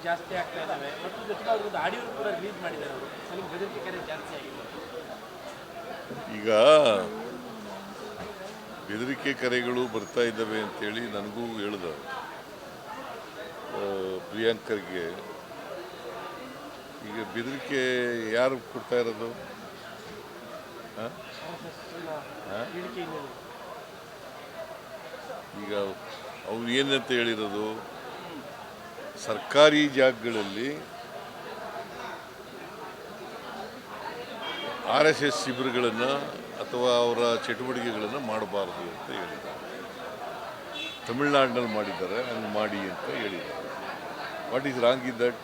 ಜಾಸ್ತಿ ಆಗ್ತಾ ಇದ್ದಾವೆ ಮತ್ತು ಜೊತೆಗೆ ಅವ್ರಿಗೊಂದು ಆಡಿಯೋ ಕೂಡ ರಿಲೀಸ್ ಮಾಡಿದ್ದಾರೆ ಅವರು ಸ್ವಲ್ಪ ಬೆದರಿಕೆ ಕರೆ ಜಾಸ್ತಿ ಆಗಿದೆ. ಈಗ ಬೆದರಿಕೆ ಕರೆಗಳು ಬರ್ತಾ ಇದ್ದಾವೆ ಅಂತೇಳಿ ನನಗೂ ಹೇಳಿದ ಪ್ರಿಯಾಂಕರ್ಗೆ. ಈಗ ಬೆದರಿಕೆ ಯಾರು ಕೊಡ್ತಾ ಇರೋದು? ಈಗ ಅವ್ರು ಏನಂತ ಹೇಳಿರೋದು, ಸರ್ಕಾರಿ ಜಾಗಗಳಲ್ಲಿ RSS ಶಿಬಿರಗಳನ್ನು ಅಥವಾ ಅವರ ಚಟುವಟಿಕೆಗಳನ್ನು ಮಾಡಬಾರ್ದು ಅಂತ ಹೇಳಿದ್ದಾರೆ. ತಮಿಳುನಾಡಿನಲ್ಲಿ ಮಾಡಿದ್ದಾರೆ, ಹಂಗೆ ಮಾಡಿ ಅಂತ ಹೇಳಿದ್ದಾರೆ. What is wrong in that?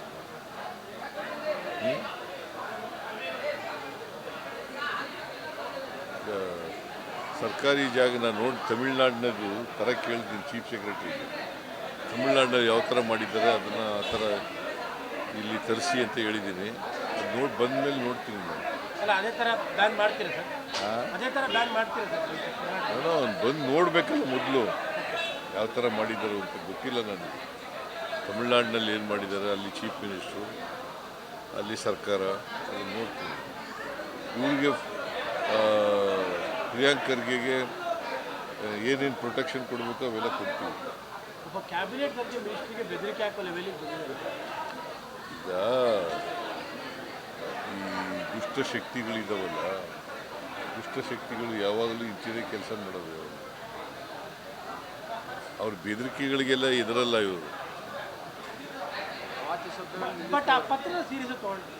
ಸರ್ಕಾರಿ ಜಾಗನ ನೋಡಿ ತಮಿಳುನಾಡಿನದು ಥರ ಕೇಳ್ತೀನಿ ಚೀಫ್ ಸೆಕ್ರೆಟರಿಗೆ. ತಮಿಳುನಾಡಿನಲ್ಲಿ ಯಾವ ಥರ ಮಾಡಿದ್ದಾರೆ ಅದನ್ನು ಆ ಥರ ಇಲ್ಲಿ ತರಿಸಿ ಅಂತ ಹೇಳಿದ್ದೀನಿ. ಅದು ನೋಡಿ ಬಂದ ಮೇಲೆ ನೋಡ್ತೀನಿ ನಾನು. ಅದೇ ಥರ ಬ್ಯಾನ್ ಮಾಡ್ತೀರಾ ಸರ್? ಅದೇ ಥರ ಬ್ಯಾನ್ ಮಾಡ್ತೀರಾ ಸರ್? ನಾನು ಬಂದು ನೋಡಬೇಕಲ್ಲ ಮೊದಲು ಯಾವ ಥರ ಮಾಡಿದ್ದಾರೆ ಅಂತ ಗೊತ್ತಿಲ್ಲ ನನಗೆ. ತಮಿಳುನಾಡಿನಲ್ಲಿ ಏನು ಮಾಡಿದ್ದಾರೆ, ಅಲ್ಲಿ ಚೀಫ್ ಮಿನಿಸ್ಟ್ರು, ಅಲ್ಲಿ ಸರ್ಕಾರ, ಅದನ್ನು ನೋಡ್ತೀನಿ. ಇವ್ರಿಗೆ ಪ್ರಿಯಾಂಕರ್ಗೆ ಏನೇನು ಪ್ರೊಟೆಕ್ಷನ್ ಕೊಡಬೇಕು ಅವೆಲ್ಲ ಕೊಡ್ತೀವಿ. ಒಬ್ಬ ಕ್ಯಾಬಿನೆಟ್ ದರ್ಜೆ ಮಿನಿಸ್ಟ್ರಿಗೆ ಬೆದರಿಕೆ ಹಾಕೋ ಲೆವೆಲಿಗೆ ಬಂದಿದೆ. ಈಗ ಈ ದುಷ್ಟಶಕ್ತಿಗಳಿದ್ದಾವಲ್ಲ, ದುಷ್ಟಶಕ್ತಿಗಳು ಯಾವಾಗಲೂ ಇಂಚಿನೇ ಕೆಲಸ ಮಾಡೋದು. ಅವ್ರ ಬೆದರಿಕೆಗಳಿಗೆಲ್ಲ ಎದುರಲ್ಲ ಇವರು. ಬಟ್ ಆ ಪತ್ರದ ಸೀರಿಯಸ್ ತಗೊಂಡು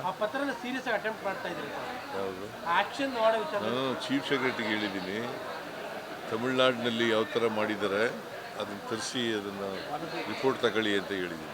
ಆ ಪತ್ರದ ಸೀರಿಯಸ್ ಅಟೆಂಪ್ಟ್ ಮಾಡ್ತಾ ಇದ್ದಾರೆ. ಯಾವುದು ಆಕ್ಷನ್ ಮಾಡೋ ವಿಚಾರ ನಾನು ಚೀಫ್ ಸೆಕ್ರೆಟರಿಗೆ ಹೇಳಿದ್ದೀನಿ. ತಮಿಳುನಾಡಿನಲ್ಲಿ ಯಾವ ಥರ ಮಾಡಿದ್ದಾರೆ ಅದನ್ನು ತರಿಸಿ ಅದನ್ನು ರಿಪೋರ್ಟ್ ತಗೊಳ್ಳಿ ಅಂತ ಹೇಳಿದ್ದೀನಿ.